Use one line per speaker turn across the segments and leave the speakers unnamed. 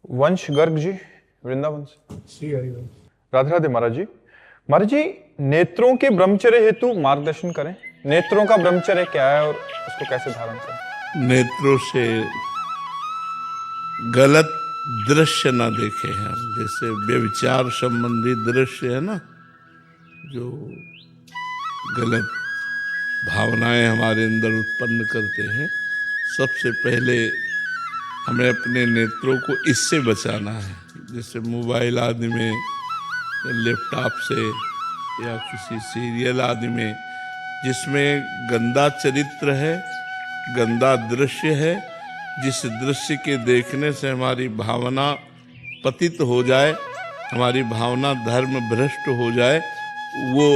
वंश गर्ग जी वृंदावन से।
श्री हरिवंश।
राधे राधे महाराज जी। महाराज जी, नेत्रों के ब्रह्मचर्य हेतु मार्गदर्शन करें। नेत्रों का ब्रह्मचर्य क्या है और उसको कैसे धारण करें?
नेत्रों से गलत दृश्य ना देखे हैं। जैसे व्यभिचार संबंधी दृश्य है ना, जो गलत भावनाएं हमारे अंदर उत्पन्न करते हैं, सबसे पहले हमें अपने नेत्रों को इससे बचाना है। जैसे मोबाइल आदि में, लैपटॉप से या किसी सीरियल आदि में जिसमें गंदा चरित्र है, गंदा दृश्य है, जिस दृश्य के देखने से हमारी भावना पतित हो जाए, हमारी भावना धर्म भ्रष्ट हो जाए, वो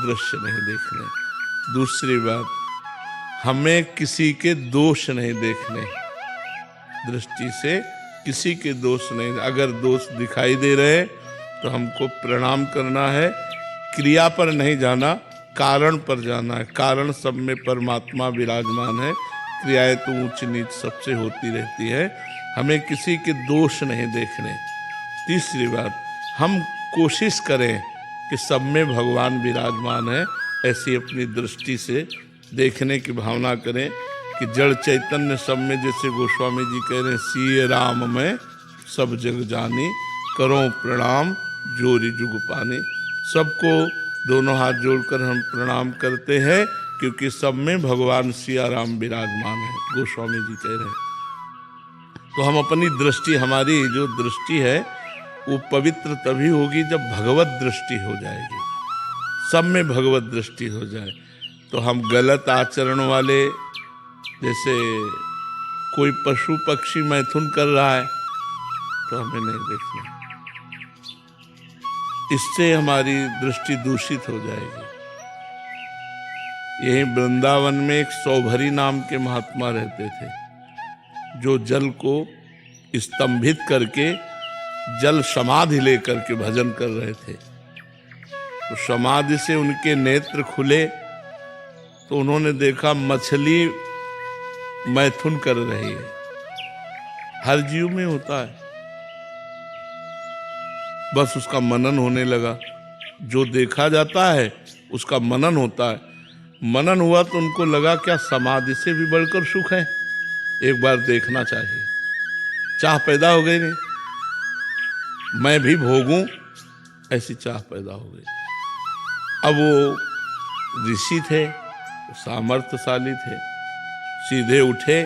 दृश्य नहीं देखने। दूसरी बात, हमें किसी के दोष नहीं देखने। दृष्टि से किसी के दोष नहीं, अगर दोष दिखाई दे रहे तो हमको प्रणाम करना है। क्रिया पर नहीं जाना, कारण पर जाना है। कारण सब में परमात्मा विराजमान है, क्रियाएं तो ऊंच नीच सबसे होती रहती है। हमें किसी के दोष नहीं देखने। तीसरी बात, हम कोशिश करें कि सब में भगवान विराजमान है, ऐसी अपनी दृष्टि से देखने की भावना करें कि जड़ चैतन्य सब में, जैसे गोस्वामी जी कह रहे हैं, सिय राम में सब जग जानी, करो प्रणाम जोरी जुग पानी। सबको दोनों हाथ जोड़कर हम प्रणाम करते हैं, क्योंकि सब में भगवान सिया राम विराजमान है, गोस्वामी जी कह रहे हैं। तो हम अपनी दृष्टि, हमारी जो दृष्टि है वो पवित्र तभी होगी जब भगवत दृष्टि हो जाएगी, सब में भगवत दृष्टि हो जाए। तो हम गलत आचरण वाले, जैसे कोई पशु पक्षी मैथुन कर रहा है तो हमें नहीं देखना, इससे हमारी दृष्टि दूषित हो जाएगी। यही वृंदावन में एक सौभरी नाम के महात्मा रहते थे, जो जल को स्तंभित करके जल समाधि लेकर के भजन कर रहे थे। तो समाधि से उनके नेत्र खुले तो उन्होंने देखा मछली मैथुन कर रही है। हर जीव में होता है, बस उसका मनन होने लगा। जो देखा जाता है उसका मनन होता है। मनन हुआ तो उनको लगा क्या समाधि से भी बढ़कर सुख है, एक बार देखना चाहिए। चाह पैदा हो गई, नहीं मैं भी भोगूं, ऐसी चाह पैदा हो गई। अब वो ऋषि थे, सामर्थ्यशाली थे, सीधे उठे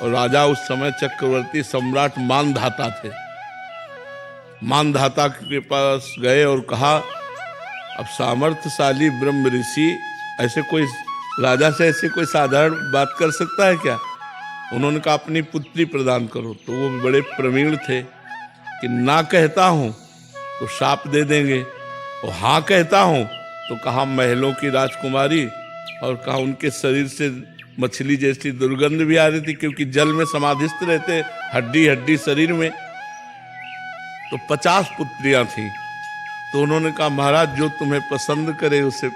और राजा उस समय चक्रवर्ती सम्राट मानधाता थे। मानधाता के पास गए और कहा, अब सामर्थ्यशाली ब्रह्म ऋषि ऐसे कोई राजा से ऐसे कोई साधारण बात कर सकता है क्या? उन्होंने कहा अपनी पुत्री प्रदान करो। तो वो भी बड़े प्रवीण थे कि ना कहता हूँ तो शाप दे देंगे, और हाँ कहता हूँ तो कहा महलों की राजकुमारी, और कहा उनके शरीर से मछली जैसी दुर्गंध भी आ रही थी, क्योंकि जल में समाधिस्थ रहते, हड्डी हड्डी शरीर में। तो 50 पुत्रियां थी। तो उन्होंने कहा महाराज जो तुम्हें पसंद करे उसे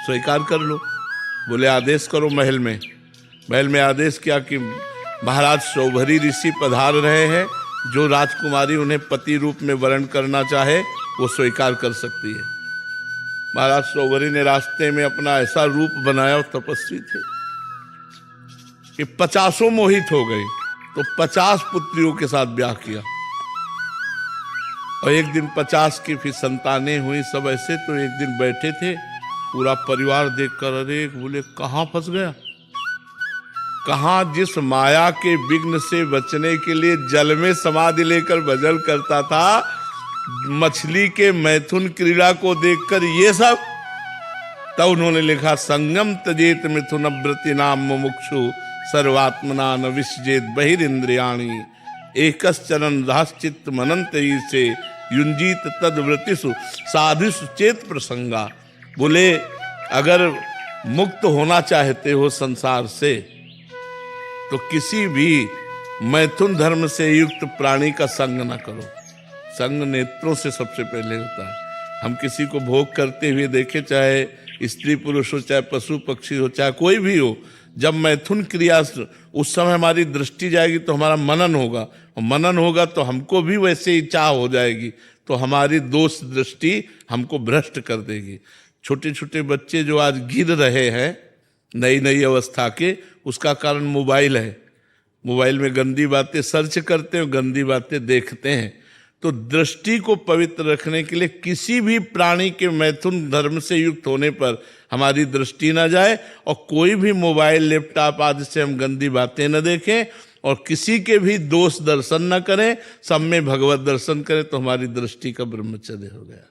स्वीकार कर लो। बोले आदेश करो। महल में आदेश किया कि महाराज सौभरी ऋषि पधार रहे हैं, जो राजकुमारी उन्हें पति रूप में वर्ण करना चाहे वो स्वीकार कर सकती है। महाराज सौभरी ने रास्ते में अपना ऐसा रूप बनाया, और तपस्वी थे, कि 50 मोहित हो गई। तो 50 पुत्रियों के साथ ब्याह किया, और एक दिन 50 की फिर संतानें हुई। सब ऐसे। तो एक दिन बैठे थे, पूरा परिवार देखकर अरे बोले कहाँ फंस गया, कहाँ जिस माया के विघ्न से बचने के लिए जल में समाधि लेकर भजन करता था, मछली के मैथुन क्रीड़ा को देखकर ये सब। तब उन्होंने लिखा, संगम तजेत मिथुन व्रति नाम मुमुक्षु सर्वात्मना न विसजेत बहिरिंद्रियाणि एकश्चरन रहश्चित्त मनंत से युंजीत तद्व्रतिषु साधुषु चेत प्रसंगा। बोले अगर मुक्त होना चाहते हो संसार से तो किसी भी मैथुन धर्म से युक्त प्राणी का संग न करो। संग नेत्रों से सबसे पहले होता है। हम किसी को भोग करते हुए देखे, चाहे स्त्री पुरुष हो, चाहे पशु पक्षी हो, चाहे कोई भी हो, जब मैथुन क्रिया उस समय हमारी दृष्टि जाएगी तो हमारा मनन होगा, और मनन होगा तो हमको भी वैसे ही चाह हो जाएगी, तो हमारी दोष दृष्टि हमको भ्रष्ट कर देगी। छोटे छोटे बच्चे जो आज गिर रहे हैं नई नई अवस्था के, उसका कारण मोबाइल है। मोबाइल में गंदी बातें सर्च करते हैं, गंदी बातें देखते हैं। तो दृष्टि को पवित्र रखने के लिए किसी भी प्राणी के मैथुन धर्म से युक्त होने पर हमारी दृष्टि ना जाए, और कोई भी मोबाइल लैपटॉप आदि से हम गंदी बातें न देखें, और किसी के भी दोष दर्शन न करें, सब में भगवत दर्शन करें, तो हमारी दृष्टि का ब्रह्मचर्य हो गया।